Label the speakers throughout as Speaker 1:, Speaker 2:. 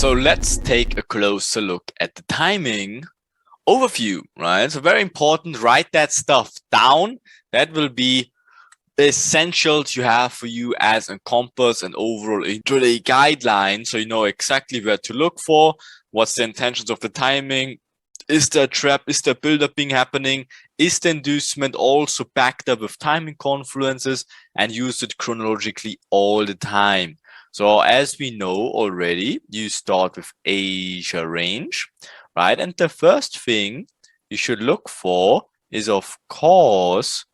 Speaker 1: So let's take a closer look at the timing overview, right? So very important, write that stuff down. That will be essential to have for you as a compass and overall intraday guideline, so you know exactly where to look for, what's the intentions of the timing, is there a trap, is there build-up being happening, is the inducement also backed up with timing confluences, and use it chronologically all the time. So as we know already, you start with Asia range, right? And the first thing you should look for is, of course,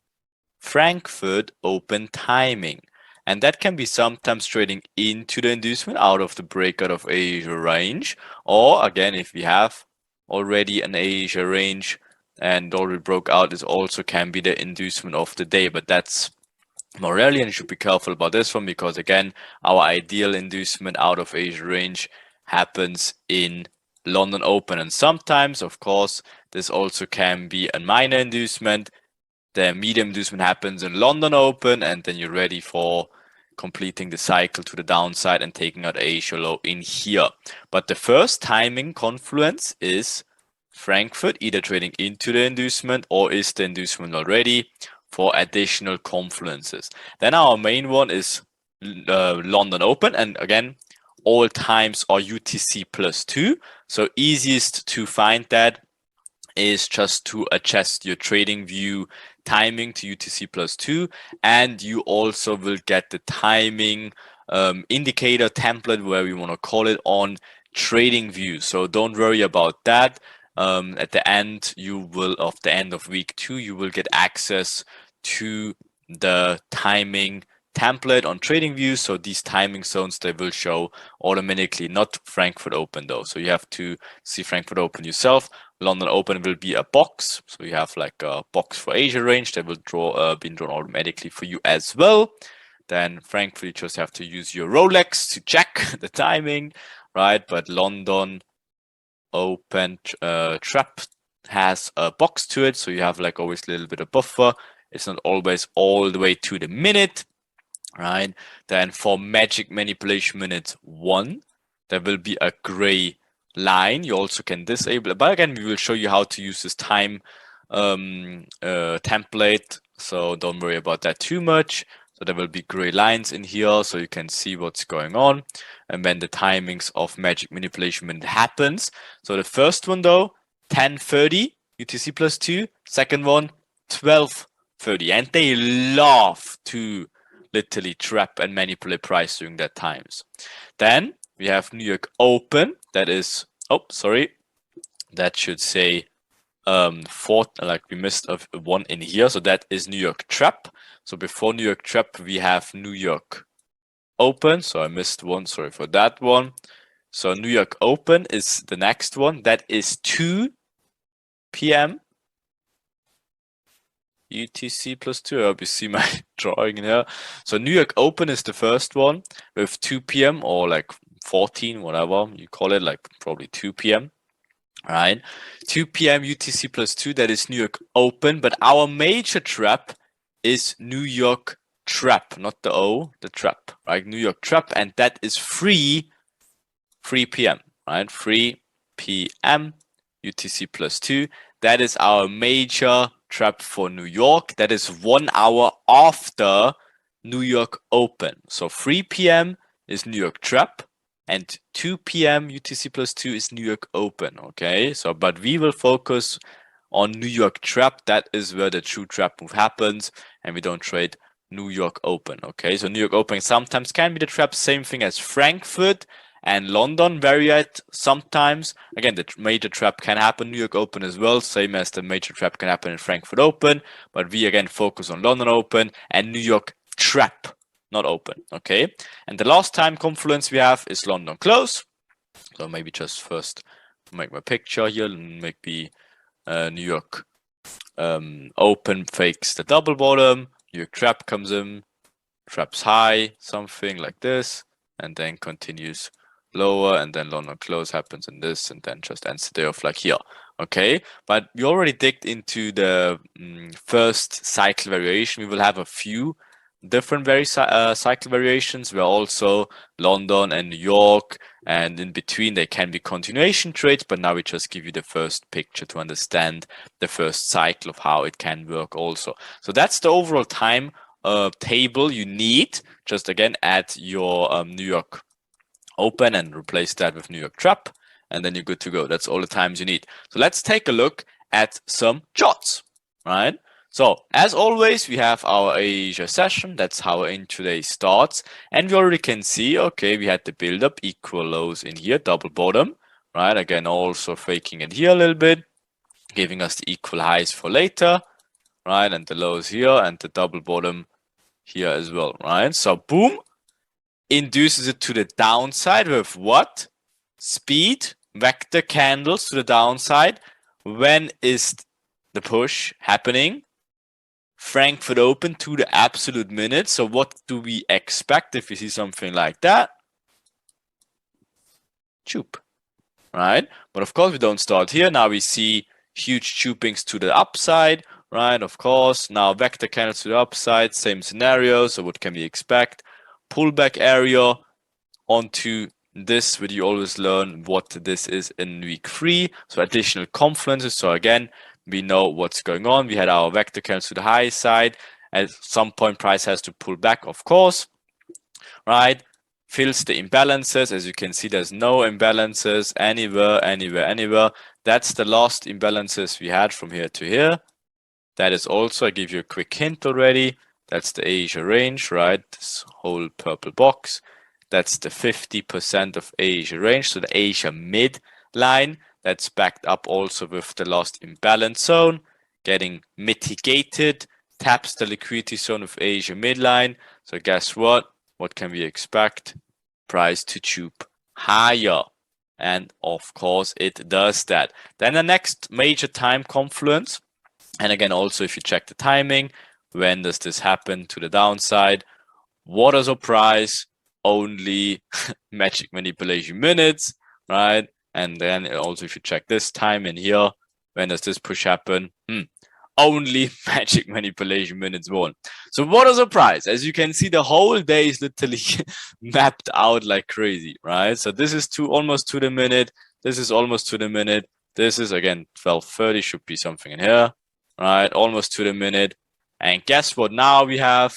Speaker 1: Frankfurt open timing. And that can be sometimes trading into the inducement out of the breakout of Asia range. Or again, if we have already an Asia range and already broke out, it also can be the inducement of the day. But that's more rarely, and you should be careful about this one, because again, our ideal inducement out of Asia range happens in London open. And sometimes, of course, this also can be a minor inducement. The medium inducement happens in London open, and then you're ready for completing the cycle to the downside and taking out Asia low in here. But the first timing confluence is Frankfurt, either trading into the inducement or is the inducement already, for additional confluences. Then our main one is London open, and again, all times are UTC +2. So easiest to find that is just to adjust your trading view timing to UTC +2, and you also will get the timing indicator template, where we want to call it, on trading view. So don't worry about that. At the end, of the end of week 2, you will get access to the timing template on trading view. So these timing zones, they will show automatically, not Frankfurt open though. So you have to see Frankfurt open yourself. London open will be a box. So you have like a box for Asia range that will be drawn automatically for you as well. Then Frankfurt, you just have to use your Rolex to check the timing, right? But London open trap has a box to it, so you have like always a little bit of buffer. It's not always all the way to the minute, right? Then for magic manipulation minute 1, there will be a gray line. You also can disable it, but again, we will show you how to use this time template, so don't worry about that too much. So there will be gray lines in here, so you can see what's going on and when the timings of magic manipulation minute happens. So the first one though, 10:30 UTC +2. Second one, 12:30, and they love to literally trap and manipulate price during that times. Then we have New York open. That is, that should say like we missed one in here, so that is New York trap. So before New York trap, we have New York open. So I missed one, sorry for that one. So New York open is the next one. That is 2 p.m. UTC +2. I hope you see my drawing here. So New York open is the first one with 2 p.m. or like 14, whatever you call it, like probably 2 p.m. Right, 2 p.m. UTC +2, that is New York open, but our major trap is New York trap, not the O, the trap, right? New York trap, and that is 3 p.m., right? 3 p.m. UTC +2. That is our major trap for New York. That is 1 hour after New York open. So 3 p.m. is New York trap, and 2 p.m. UTC +2 is New York open. Okay, so but we will focus on New York trap. That is where the true trap move happens, and we don't trade New York open. Okay, so New York open sometimes can be the trap. Same thing as Frankfurt and London vary it sometimes. Again, the major trap can happen New York open as well, same as the major trap can happen in Frankfurt open. But we again focus on London open and New York trap, not open. Okay, and the last time confluence we have is London close. So maybe just first make my picture here, and maybe New York open fakes the double bottom, New York trap comes in, traps high, something like this, and then continues lower, and then London close happens in this, and then just ends the day off like here. Okay, but we already digged into the first cycle variation. We will have a few different cycle variations where also London and New York, and in between there can be continuation trades, but now we just give you the first picture to understand the first cycle of how it can work also. So that's the overall time table you need. Just again add your New York open and replace that with New York trap, and then you're good to go. That's all the times you need. So let's take a look at some charts, right? So as always, we have our Asia session. That's how our intraday starts, and we already can see, okay, we had the build up, equal lows in here, double bottom, right? Again, also faking it here a little bit, giving us the equal highs for later, right? And the lows here and the double bottom here as well, right? So boom, induces it to the downside with what? Speed, vector candles to the downside. When is the push happening? Frankfurt open to the absolute minute. So what do we expect if we see something like that? Choop, right? But of course we don't start here. Now we see huge choopings to the upside, right? Of course, now vector candles to the upside, same scenario. So what can we expect? Pullback area onto this, where you always learn what this is in week 3. So additional confluences. So again, we know what's going on. We had our vector candles to the high side. At some point, price has to pull back, of course, right? Fills the imbalances. As you can see, there's no imbalances anywhere. That's the last imbalances we had from here to here. That is also, I give you a quick hint already. That's the Asia range, right? This whole purple box. That's the 50% of Asia range. So the Asia mid line. That's backed up also with the last imbalance zone, getting mitigated, taps the liquidity zone of Asia midline. So guess what? What can we expect? Price to choop higher. And of course it does that. Then the next major time confluence. And again, also if you check the timing, when does this happen to the downside? What is our price? Only magic manipulation minutes, right? And then also if you check this time in here, when does this push happen? Only magic manipulation minutes one. So what is a price? As you can see, the whole day is literally mapped out like crazy, right? So this is almost to the minute. This is almost to the minute. This is again 12:30, should be something in here, right? Almost to the minute. And guess what? Now we have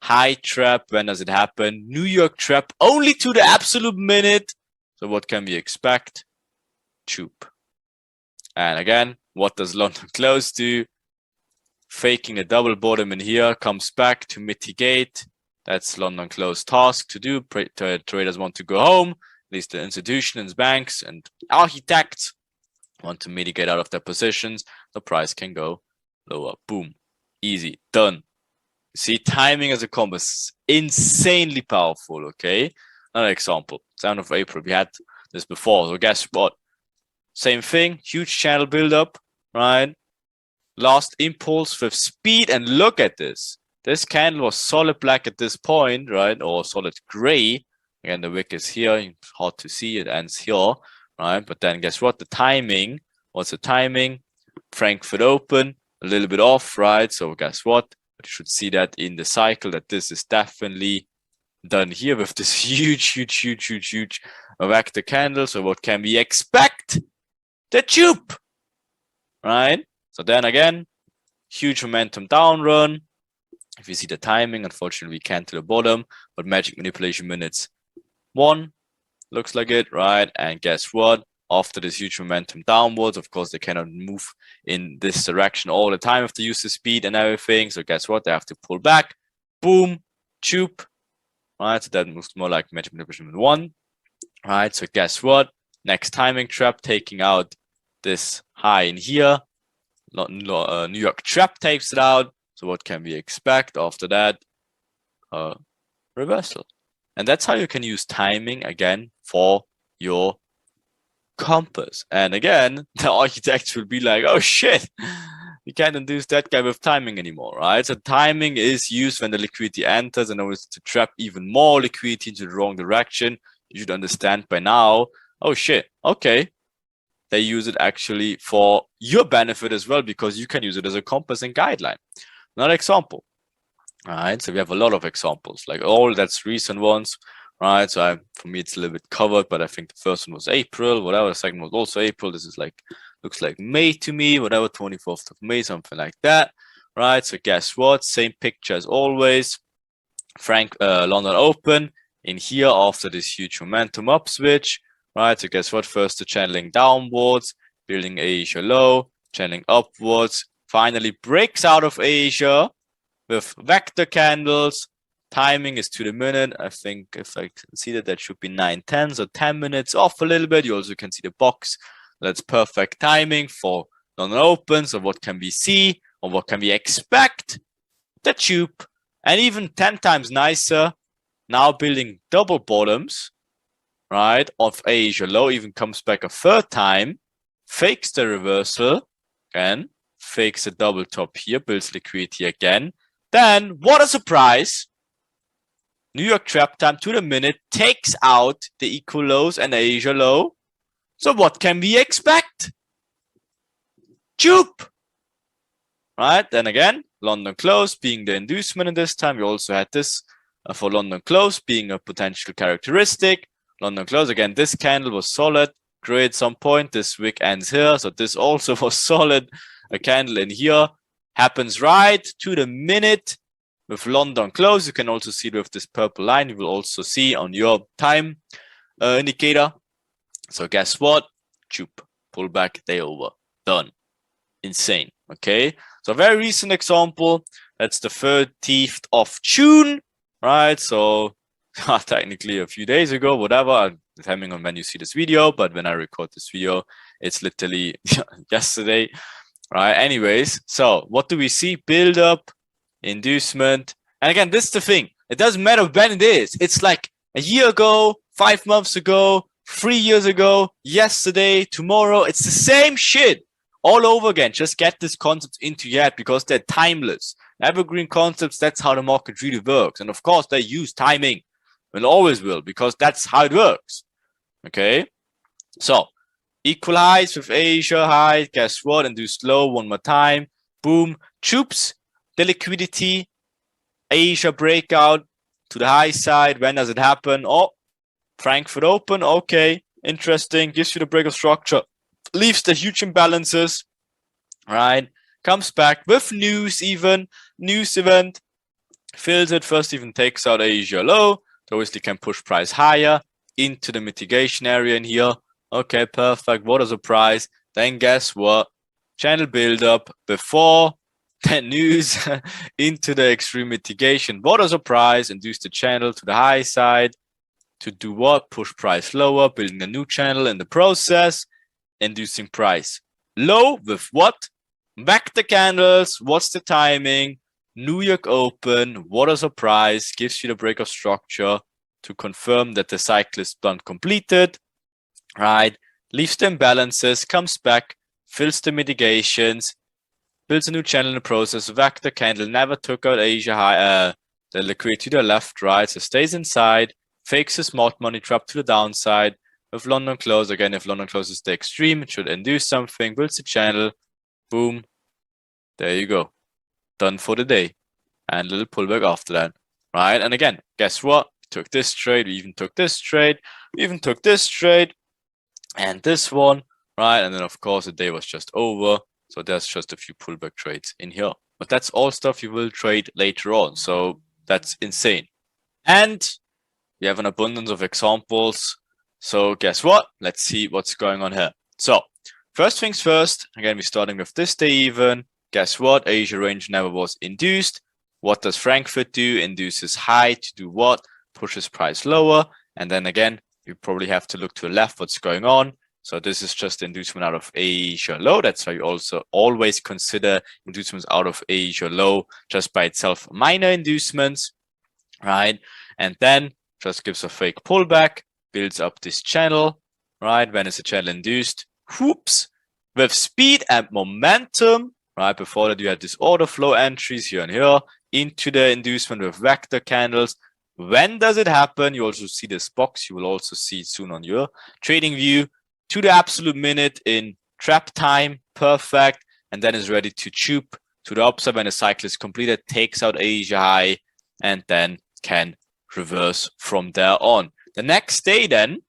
Speaker 1: high trap. When does it happen? New York trap only to the absolute minute. So what can we expect? Choop. And again, what does London close do? Faking a double bottom in here, comes back to mitigate. That's London close task to do. Traders want to go home. At least the institutions, banks, and architects want to mitigate out of their positions. The price can go lower. Boom. Easy. Done. See, timing as a compass, insanely powerful, okay? Another example, 7th of April, we had this before, so guess what? Same thing, huge channel buildup, right? Last impulse with speed, and look at this. This candle was solid black at this point, right? Or solid gray. Again, the wick is here, it's hard to see, it ends here, right? But then guess what? The timing, what's the timing? Frankfurt open, a little bit off, right? So guess what? But you should see that in the cycle that this is definitely done here with this huge vector candle. So what can we expect? The tube, right? So then again, huge momentum down run. If you see the timing, unfortunately we can't to the bottom, but magic manipulation minutes 1 looks like it, right? And guess what? After this huge momentum downwards, of course, they cannot move in this direction all the time if they use the speed and everything. So guess what? They have to pull back. Boom. Choop. Right? So that moves more like magic manipulation 1. Right? So guess what? Next timing trap taking out this high in here. New York trap takes it out. So what can we expect after that? Reversal. And that's how you can use timing again for your compass. And again, the architects will be like, oh shit, you can't induce that guy with timing anymore, right? So timing is used when the liquidity enters and always to trap even more liquidity into the wrong direction. You should understand by now, oh shit, okay. They use it actually for your benefit as well, because you can use it as a compass and guideline. Another example, right? So we have a lot of examples, like all that's recent ones, right? So for me, it's a little bit covered, but I think the first one was April, whatever. The second was also April. This is like, looks like May to me, whatever, 24th of May, something like that, right? So guess what? Same picture as always. London Open in here after this huge momentum upswitch, right? So guess what? First the channeling downwards, building Asia low, channeling upwards, finally breaks out of Asia with vector candles. Timing is to the minute. I think if I can see that should be 9:10, so 10 minutes off a little bit. You also can see the box. That's perfect timing for London Open. So what can we see or what can we expect? The tube. And even 10 times nicer, now building double bottoms, right, of Asia low, even comes back a third time, fakes the reversal, again, fakes a double top here, builds liquidity again. Then, what a surprise, New York trap time to the minute takes out the equal lows and Asia low. So what can we expect? Tube, right? Then again, London close being the inducement in this time. We also had this for London close being a potential characteristic. London close, again, this candle was solid. Great, some point, this wick ends here. So this also was solid. A candle in here happens right to the minute with London close. You can also see it with this purple line. You will also see on your time indicator. So guess what? Tube, pullback, day over, done. Insane, okay? So a very recent example, that's the 13th of June, right? So technically a few days ago, whatever, depending on when you see this video, but when I record this video, it's literally yesterday, right? Anyways, so what do we see? Build up, inducement. And again, this is the thing. It doesn't matter when it is. It's like a year ago, 5 months ago, 3 years ago, yesterday, tomorrow. It's the same shit. All over again. Just get these concepts into your head because they're timeless. Evergreen concepts, that's how the market really works. And of course, they use timing. And always will, because that's how it works. Okay? So, equal highs with Asia high. Guess what? Induced low one more time. Boom. Troops. The liquidity. Asia breakout to the high side. When does it happen? Oh, Frankfurt Open. Okay. Interesting. Gives you the break of structure. Leaves the huge imbalances, right? Comes back with news event, fills it first, even takes out Asia low. So obviously can push price higher into the mitigation area in here. Okay, perfect. What a surprise. Then guess what? Channel build up before the news into the extreme mitigation. What a surprise. Induce the channel to the high side to do what? Push price lower, building a new channel in the process. Inducing price low with what? Vector candles. What's the timing? New York Open. What a surprise. Gives you the break of structure to confirm that the cycle is done completed. Right. Leaves the imbalances. Comes back. Fills the mitigations. Builds a new channel in the process. Vector candle never took out Asia high. The liquidity to the left. Right. So stays inside. Fakes a smart money trap to the downside. With London close, again, if London closes the extreme, it should induce something, builds the channel, boom, there you go. Done for the day. And a little pullback after that, right? And again, guess what? We took this trade, we even took this trade, we even took this trade, and this one, right? And then, of course, the day was just over. So there's just a few pullback trades in here. But that's all stuff you will trade later on. So that's insane. And we have an abundance of examples. So guess what? Let's see what's going on here. So first things first, again, we're starting with this day even. Guess what? Asia range never was induced. What does Frankfurt do? Induces high to do what? Pushes price lower. And then again, you probably have to look to the left what's going on. So this is just inducement out of Asia low. That's why you also always consider inducements out of Asia low just by itself minor inducements, right? And then just gives a fake pullback. Builds up this channel, right? When is the channel induced? Whoops! With speed and momentum, right? Before that, you had this order flow entries here and here into the inducement with vector candles. When does it happen? You also see this box. You will also see it soon on your trading view to the absolute minute in trap time. Perfect. And then is ready to tube to the upside when the cycle is completed, takes out Asia high, and then can reverse from there on. The next day then,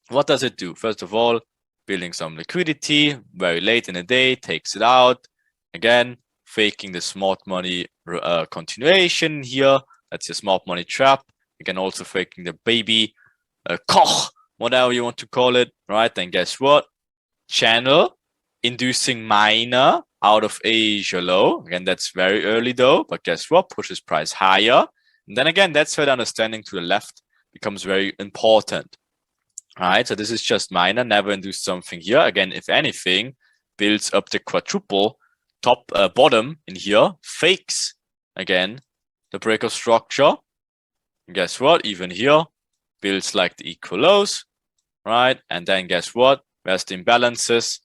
Speaker 1: what does it do? First of all, building some liquidity very late in the day, takes it out. Again, faking the smart money continuation here. That's your smart money trap. Again, also faking the baby Koch, whatever you want to call it, right? Then guess what? Channel inducing minor out of Asia low. Again, that's very early though, but guess what? Pushes price higher. And then again, that's where the understanding to the left becomes very important. All right, so this is just minor, never induce something here. Again, if anything, builds up the quadruple top bottom in here, fakes again the break of structure. And guess what? Even here, builds like the equal lows, right? And then guess what? Where's the imbalances?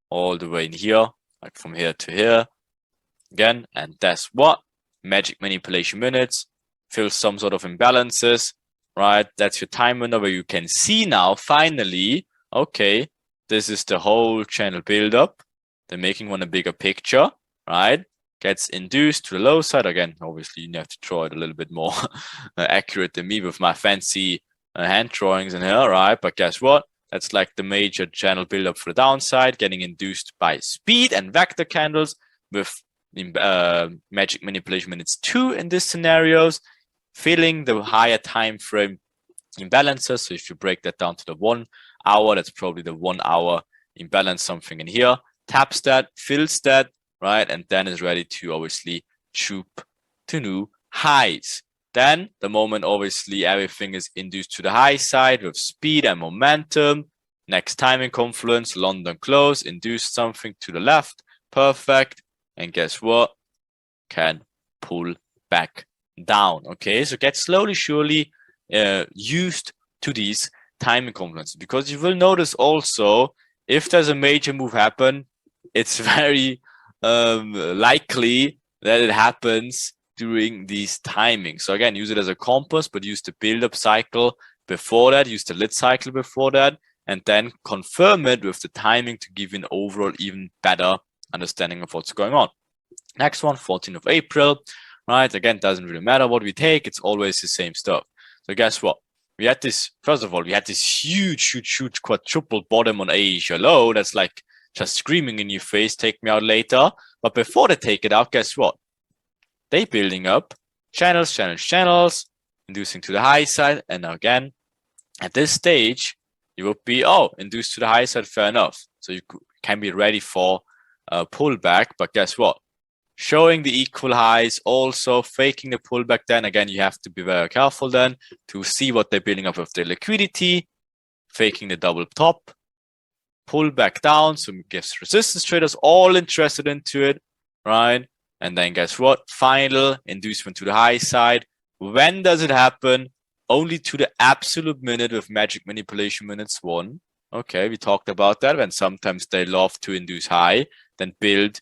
Speaker 1: All the way in here, like from here to here. Again, and that's what? Magic manipulation minutes, fills some sort of imbalances, right? That's your time window where you can see now, finally, okay, this is the whole channel build-up. They're making one a bigger picture, right? Gets induced to the low side. Again, obviously, you have to draw it a little bit more accurate than me with my fancy hand drawings in here, right? But guess what? That's like the major channel build-up for the downside, getting induced by speed and vector candles with magic manipulation minutes 2 in these scenarios, filling the higher time frame imbalances. So if you break that down to the 1 hour, that's probably the 1 hour imbalance, something in here, taps that, fills that, right? And then is ready to obviously troop to new highs. Then the moment obviously everything is induced to the high side with speed and momentum, next timing confluence, London close, induce something to the left, perfect. And guess what? Can pull back down. Okay, so get slowly, surely used to these timing confluences, because you will notice also if there's a major move happen, it's very likely that it happens during these timings. So again, use it as a compass, but use the build-up cycle before that, use the lit cycle before that, and then confirm it with the timing to give you an overall even better understanding of what's going on. Next one, 14th of April, right? Again, doesn't really matter what we take. It's always the same stuff. So guess what? We had this, first of all, we had this huge quadruple bottom on Asia low. That's like just screaming in your face, take me out later. But before they take it out, guess what? They building up channels, inducing to the high side. And again, at this stage, you would be, induced to the high side, fair enough. So you can be ready for a pullback. But guess what? Showing the equal highs, also faking the pullback. Then again, you have to be very careful then to see what they're building up with the liquidity, faking the double top, pull back down. So it gives resistance traders all interested into it, right? And then guess what? Final inducement to the high side. When does it happen? Only to the absolute minute with magic manipulation minutes 1. Okay, we talked about that. When sometimes they love to induce high, then build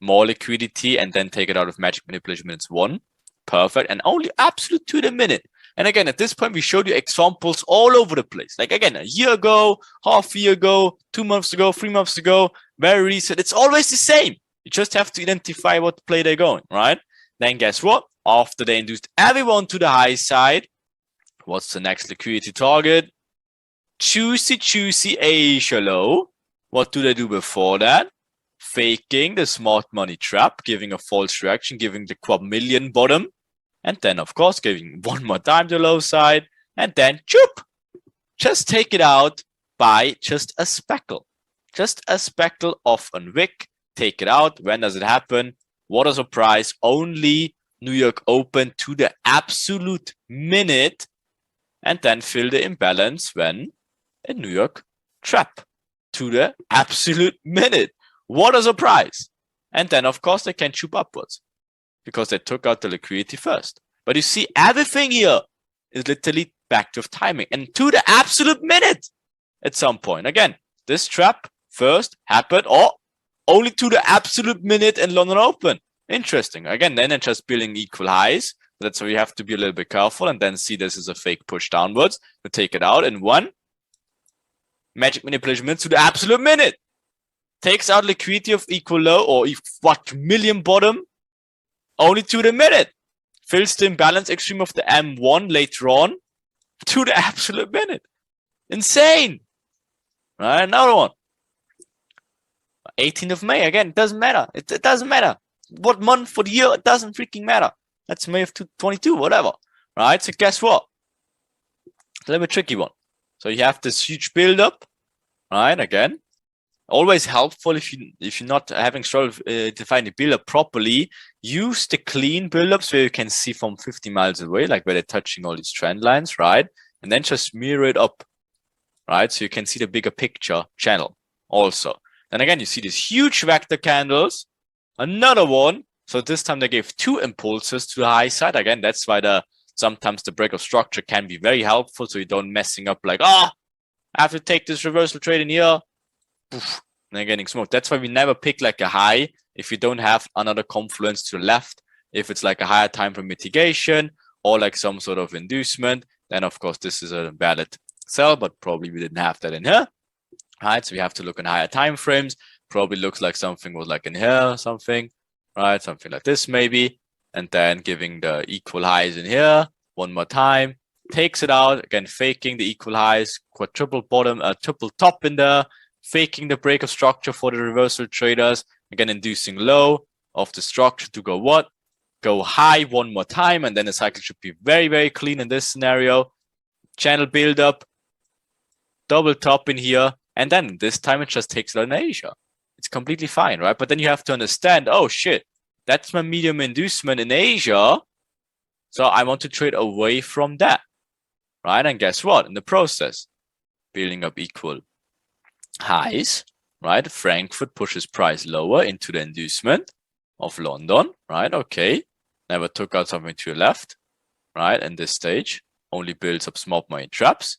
Speaker 1: more liquidity and then take it out of magic manipulation minutes 1. Perfect. And only absolute to the minute. And again, at this point, we showed you examples all over the place. Like again, a year ago, half a year ago, 2 months ago, 3 months ago, very recent. It's always the same. You just have to identify what play they're going, right? Then guess what? After they induced everyone to the high side, what's the next liquidity target? Juicy Asia low. What do they do before that? Faking the smart money trap, giving a false reaction, giving the quad million bottom, and then of course giving one more time the low side, and then choop, just take it out by just a speckle off on wick, take it out. When does it happen? What is a price? Only New York open to the absolute minute, and then fill the imbalance when a New York trap to the absolute minute. What is a price? And then, of course, they can shoot upwards because they took out the liquidity first. But you see, everything here is literally backed with timing and to the absolute minute at some point. Again, this trap first happened only to the absolute minute in London Open. Interesting. Again, then they're just building equal highs. That's why you have to be a little bit careful and then see this is a fake push downwards to take it out in 1. Magic manipulation minutes to the absolute minute. takes out liquidity of equal low or what million bottom only to the minute. Fills the imbalance extreme of the M1 later on to the absolute minute. Insane. Right, another one. 18th of May, again, it doesn't matter. It doesn't matter. What month for the year, it doesn't freaking matter. That's May of 2022, whatever. Right, so guess what? It's a little bit tricky one. So you have this huge build-up, right, again. Always helpful if you're not having struggle to find the build-up properly, use the clean build-ups where you can see from 50 miles away, like where they're touching all these trend lines, right? And then just mirror it up, right? So you can see the bigger picture channel also. Then again, you see these huge vector candles, another one. So this time they gave 2 impulses to the high side. Again, that's why sometimes the break of structure can be very helpful. So you don't messing up like, I have to take this reversal trade in here. Poof, and then getting smoked. That's why we never pick like a high if you don't have another confluence to the left. If it's like a higher time for mitigation or like some sort of inducement, then of course this is a valid sell, but probably we didn't have that in here. Right, so we have to look in higher time frames. Probably looks like something was like in here or something, right? Something like this maybe. And then giving the equal highs in here one more time. Takes it out, again faking the equal highs, quadruple bottom, triple top in there, faking the break of structure for the reversal traders, again inducing low of the structure to go what? Go high one more time, and then the cycle should be very, very clean in this scenario. Channel build up, double top in here, and then this time it just takes it out in Asia. It's completely fine, right? But then you have to understand, oh shit, that's my medium inducement in Asia, so I want to trade away from that, right? And guess what? In the process, building up equal highs, right? Frankfurt pushes price lower into the inducement of London, right? Okay, never took out something to the left, right? In this stage, only builds up small money traps.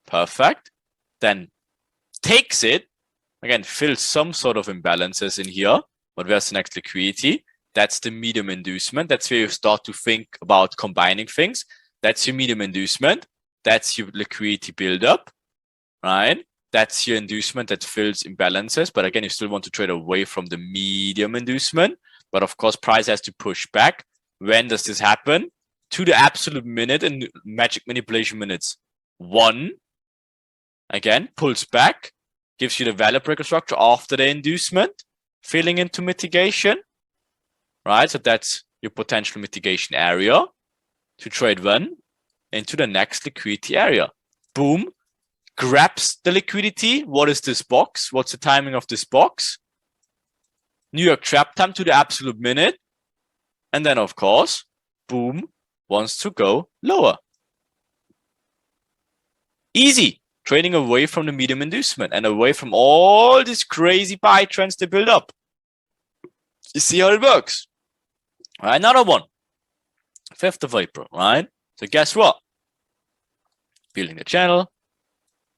Speaker 1: Perfect. Then takes it, again, fills some sort of imbalances in here. But where's the next liquidity? That's the medium inducement. That's where you start to think about combining things. That's your medium inducement. That's your liquidity buildup, right? That's your inducement that fills imbalances. But again, you still want to trade away from the medium inducement. But of course, price has to push back. When does this happen? To the absolute minute in magic manipulation minutes 1. Again, pulls back, gives you the value breaker structure after the inducement, filling into mitigation, right? So that's your potential mitigation area to trade when into the next liquidity area. Boom, grabs the liquidity. What is this box? What's the timing of this box? New York trap time to the absolute minute. And then, of course, boom, wants to go lower. Easy. Trading away from the medium inducement and away from all these crazy buy trends they build up. You see how it works? All right, another one. 5th of April, right? So guess what? Building the channel,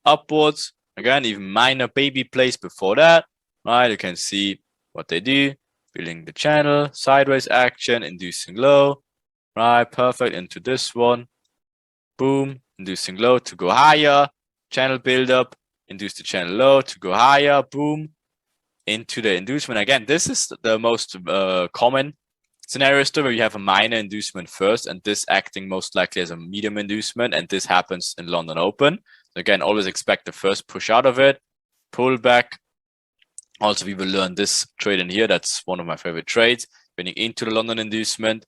Speaker 1: upwards. Again, even minor baby plays before that, right? You can see what they do. Building the channel, sideways action, inducing low, right? Perfect, into this one. Boom, inducing low to go higher. Channel build up, induce the channel low to go higher, boom, into the inducement. Again, this is the most common scenario where you have a minor inducement first, and this acting most likely as a medium inducement, and this happens in London Open. So again, always expect the first push out of it, pull back. Also, we will learn this trade in here. That's one of my favorite trades, getting into the London inducement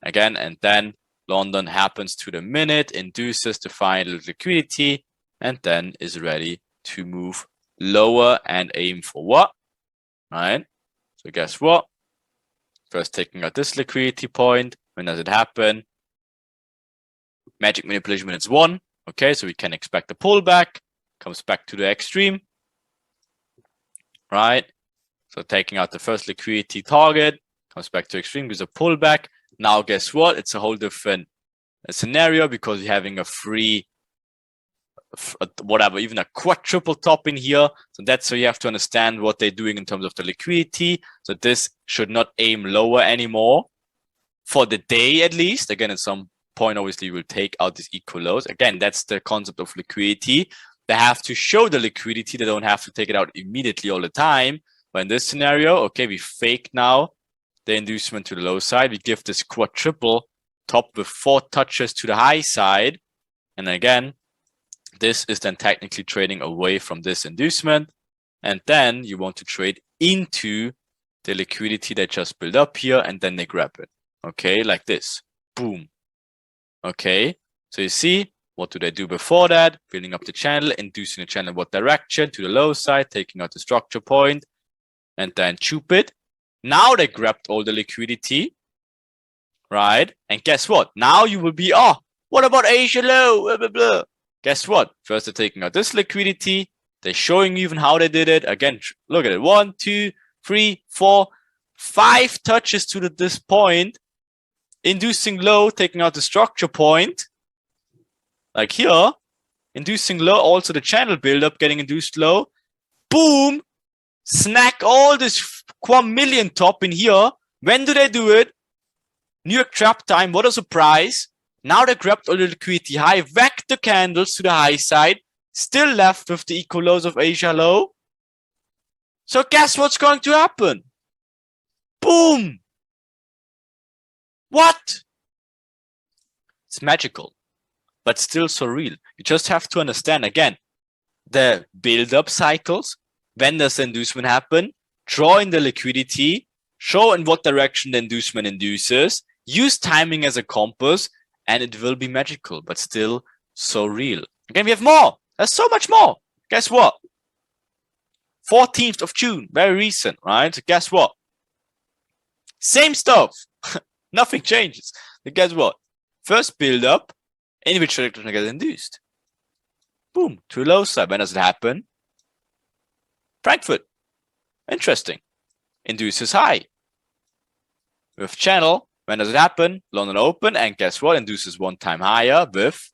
Speaker 1: again, and then London happens to the minute, induces the final liquidity, and then is ready to move lower and aim for what? Right? So guess what? First taking out this liquidity point. When does it happen? Magic manipulation minutes 1. Okay, so we can expect a pullback. Comes back to the extreme. Right? So taking out the first liquidity target. Comes back to extreme, gives a pullback. Now guess what? It's a whole different scenario because you're having a free whatever, even a quadruple top in here. So that's so you have to understand what they're doing in terms of the liquidity. So this should not aim lower anymore for the day, at least. Again, at some point, obviously, we'll take out these equal lows. Again, that's the concept of liquidity. They have to show the liquidity. They don't have to take it out immediately all the time. But in this scenario, okay, we fake now the inducement to the low side. We give this quadruple top with 4 touches to the high side. And again, this is then technically trading away from this inducement. And then you want to trade into the liquidity that just built up here, and then they grab it. Okay, like this. Boom. Okay, so you see, what do they do before that? Building up the channel, inducing the channel in what direction? To the low side, taking out the structure point, and then chup it. Now they grabbed all the liquidity, right? And guess what? Now you will be, oh, what about Asia low? Blah, blah, blah. Guess what? First they're taking out this liquidity. They're showing you even how they did it. Again, look at it. 1, 2, 3, 4, 5 touches to this point. Inducing low, taking out the structure point. Like here. Inducing low, also the channel buildup getting induced low. Boom. Snack all this $1 top in here. When do they do it? New York trap time. What a surprise. Now they grabbed all the liquidity high, whacked the candles to the high side, still left with the equal lows of Asia low. So guess what's going to happen? Boom! What? It's magical, but still so real. You just have to understand, again, the build-up cycles. When does the inducement happen? Draw in the liquidity, show in what direction the inducement induces, use timing as a compass, and it will be magical, but still so real. Again, we have more. There's so much more. Guess what? 14th of June, very recent, right? So guess what? Same stuff. Nothing changes. But guess what? First build up, in which direction get induced. Boom, to the low side. When does it happen? Frankfurt. Interesting. Induces high. With channel, when does it happen? London open, and guess what? Induces 1 time higher with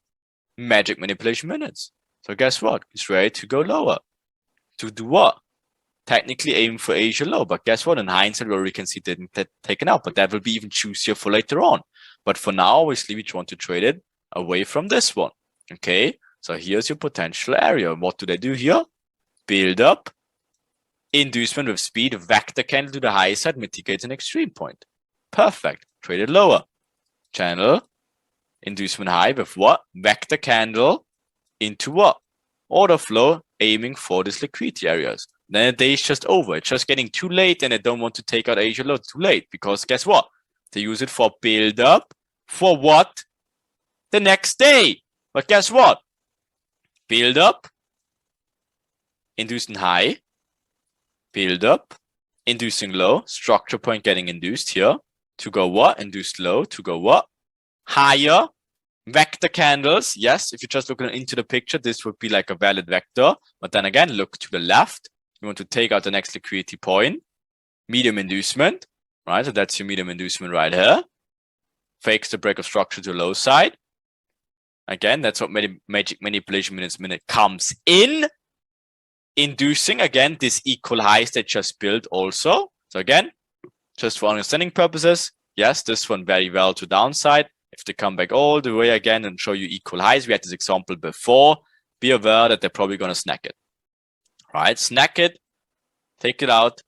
Speaker 1: magic manipulation minutes. So guess what? It's ready to go lower. To do what? Technically aim for Asia low, but guess what? In hindsight, we already can see it didn't get taken out, but that will be even juicier for later on. But for now, obviously, we want to trade it away from this one. Okay, so here's your potential area. What do they do here? Build up, inducement with speed, vector candle to the high side, mitigates an extreme point. Perfect. Trade it lower. Channel, inducement high with what? Vector candle into what? Order flow, aiming for these liquidity areas. Then the day is just over. It's just getting too late, and they don't want to take out Asia low too late, because guess what? They use it for build up. For what? The next day. But guess what? Build up, inducing high, build up, inducing low, structure point getting induced here. To go what? Induced low. To go what? Higher. Vector candles. Yes, if you're just looking into the picture, this would be like a valid vector. But then again, look to the left. You want to take out the next liquidity point. Medium inducement. Right, so that's your medium inducement right here. Fakes the break of structure to the low side. Again, that's what magic manipulation minute comes in. Inducing, again, this equal highs that just built also. So again, just for understanding purposes, yes, this one very well to downside. If they come back all the way again and show you equal highs, we had this example before, be aware that they're probably going to snack it. Right? Snack it, take it out,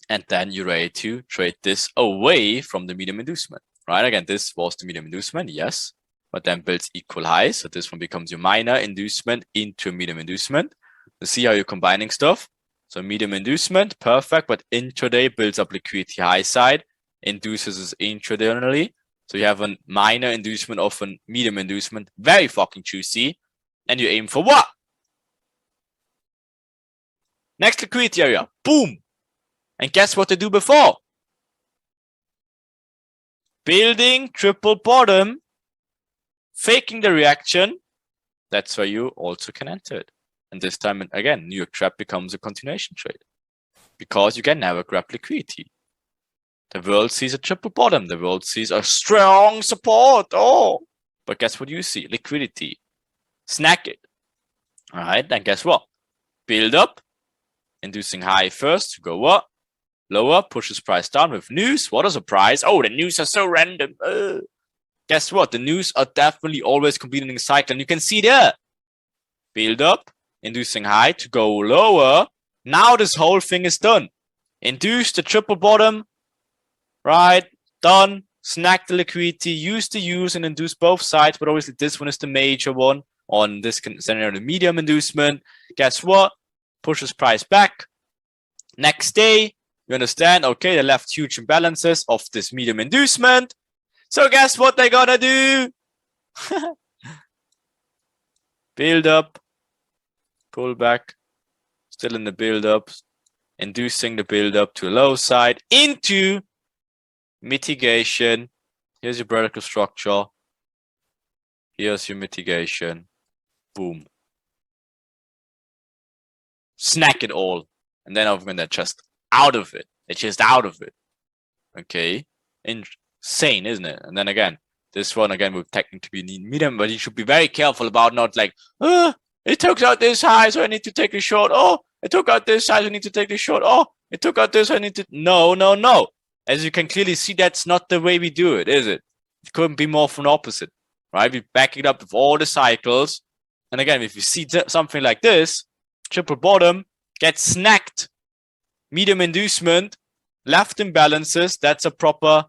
Speaker 1: and then you're ready to trade this away from the medium inducement. Right? Again, this was the medium inducement, yes, but then builds equal highs. So this one becomes your minor inducement into a medium inducement. To see how you're combining stuff. So medium inducement, perfect, but intraday builds up liquidity high side, induces us intradayally. So you have a minor inducement of a medium inducement, very fucking juicy, and you aim for what? Next liquidity area, boom. And guess what they do before? Building triple bottom, faking the reaction. That's where you also can enter it. And this time, again, New York trap becomes a continuation trade because you can never grab liquidity. The world sees a triple bottom. The world sees a strong support. Oh, but guess what you see? Liquidity. Snack it. All right, then guess what? Build up, inducing high first to go what? Lower, pushes price down with news. What a surprise. Oh, the news are so random. Guess what? The news are definitely always completing a cycle. And you can see there. Build up, inducing high to go lower, Now this whole thing is done. Induce the triple bottom, right? Done. Snack the liquidity, use the use and induce both sides, but obviously this one is the major one. On this scenario, the medium inducement. Guess what? Pushes price back. Next day, you understand, okay, they left huge imbalances of this medium inducement. So guess what they're gonna do? Build up, pull back, still in the build up, inducing the build up to a low side into mitigation. Here's your vertical structure. Here's your mitigation. Boom. Snack it all. And then when they're just out of it. They're just out of it. Okay. Insane, isn't it? And then again, this one again would technically be medium, but you should be very careful about not like, it took out this high, so I need to take a short. Oh, it took out this high, so I need to take a short. Oh, it took out this, I need to. No, no, no. As you can clearly see, that's not the way we do it, is it? It couldn't be more from the opposite, right? We back it up with all the cycles. And again, if you see something like this, triple bottom, get snacked, medium inducement, left imbalances, that's a proper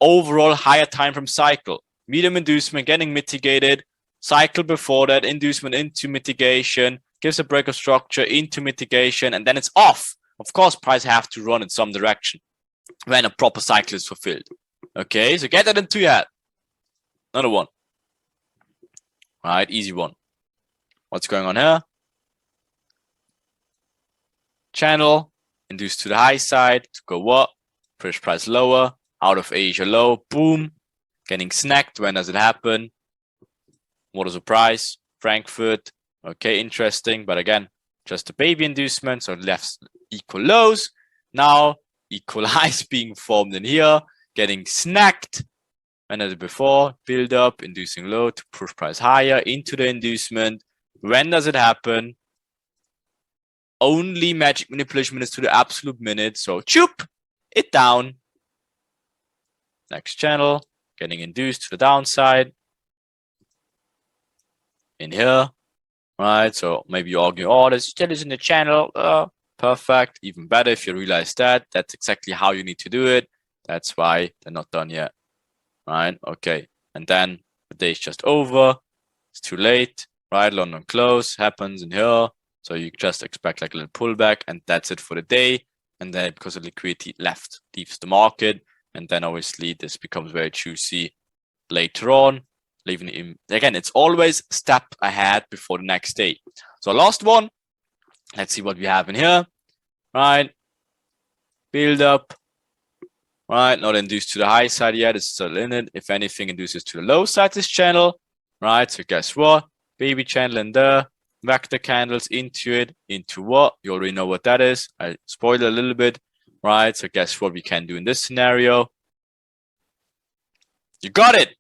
Speaker 1: overall higher time frame cycle. Medium inducement getting mitigated, cycle before that, inducement into mitigation, gives a break of structure into mitigation, and then it's off. Of course, price have to run in some direction when a proper cycle is fulfilled. Okay, so get that into your head. Another one. All right, easy one. What's going on here? Channel, induced to the high side, to go up, push price lower, out of Asia low, boom, getting snacked. When does it happen? What is the price? Frankfurt, okay, interesting, but again, just a baby inducement, so left equal lows. Now, equal highs being formed in here, getting snacked. And as before, build up, inducing low to push price higher into the inducement. When does it happen? Only magic manipulation minutes to the absolute minute. So choop it down. Next channel, getting induced to the downside. In here, right? So maybe you argue, oh, there's still is in the channel. Perfect. Even better if you realize that. That's exactly how you need to do it. That's why they're not done yet. Right? Okay. And then the day is just over. It's too late. Right? London close happens in here. So you just expect like a little pullback, and that's it for the day. And then because of liquidity leaves the market, and then obviously this becomes very juicy later on. Leaving it again, it's always step ahead before the next day. So last one, let's see what we have in here. Right, build up. Right, not induced to the high side yet. It's still in it. If anything, induces to the low side this channel. Right, so guess what? Baby channel in there. Whack the candles into it. Into what? You already know what that is. I spoiled a little bit. Right, so guess what we can do in this scenario? You got it.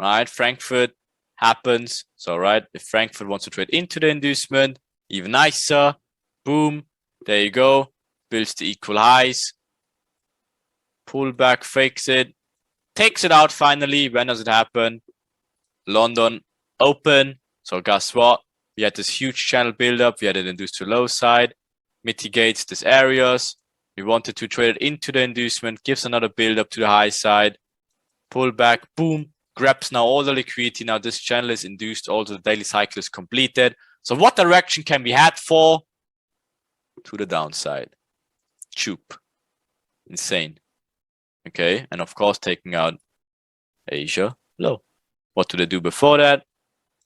Speaker 1: Right, Frankfurt happens. So, right, if Frankfurt wants to trade into the inducement, even nicer. Boom. There you go. Builds the equal highs. Pull back, fakes it. Takes it out finally. When does it happen? London open. So, guess what? We had this huge channel buildup. We had it induced to low side. Mitigates these areas. We wanted to trade it into the inducement. Gives another buildup to the high side. Pull back. Boom. Grabs now all the liquidity. Now this channel is induced. Also the daily cycle is completed. So what direction can we head for? To the downside. Choop. Insane. Okay. And of course taking out Asia low. What do they do before that?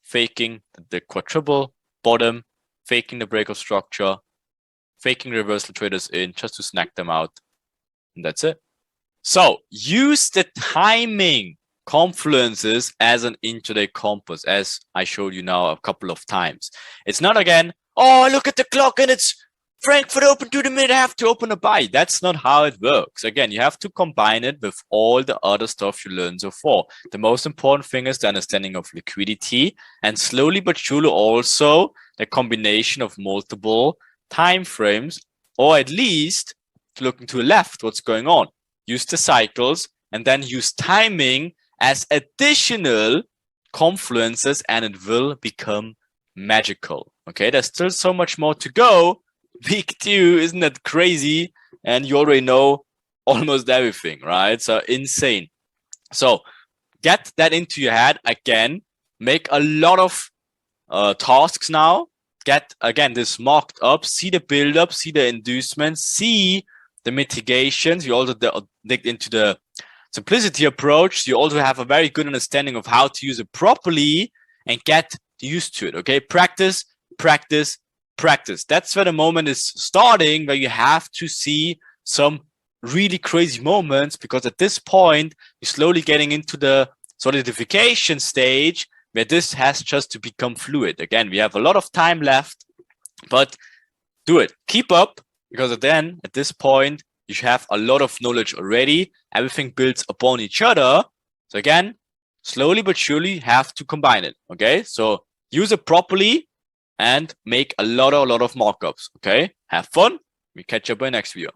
Speaker 1: Faking the quadruple bottom. Faking the break of structure. Faking reversal traders in just to snack them out. And that's it. So use the timing confluences as an intraday compass, as I showed you now a couple of times. It's not again, oh, look at the clock and it's Frankfurt open to the minute, I have to open a buy. That's not how it works. Again, you have to combine it with all the other stuff you learned so far. The most important thing is the understanding of liquidity, and slowly but surely also the combination of multiple time frames, or at least looking to the left, what's going on. Use the cycles and then use timing as additional confluences, and it will become magical. Okay, there's still so much more to go, week 2, isn't that crazy? And you already know almost everything, right? So insane. So get that into your head again. Make a lot of tasks now. Get again this mocked up. See the build up. See the inducements. See the mitigations. You also dig into the simplicity approach. You also have a very good understanding of how to use it properly and get used to it. Okay, practice, practice, practice. That's where the moment is starting, where you have to see some really crazy moments, because at this point you're slowly getting into the solidification stage where this has just to become fluid. Again, we have a lot of time left, but do it. Keep up, because then at this point you have a lot of knowledge already. Everything builds upon each other. So again, slowly but surely have to combine it. Okay, so use it properly and make a lot of markups. Okay, have fun. We catch up in the next video.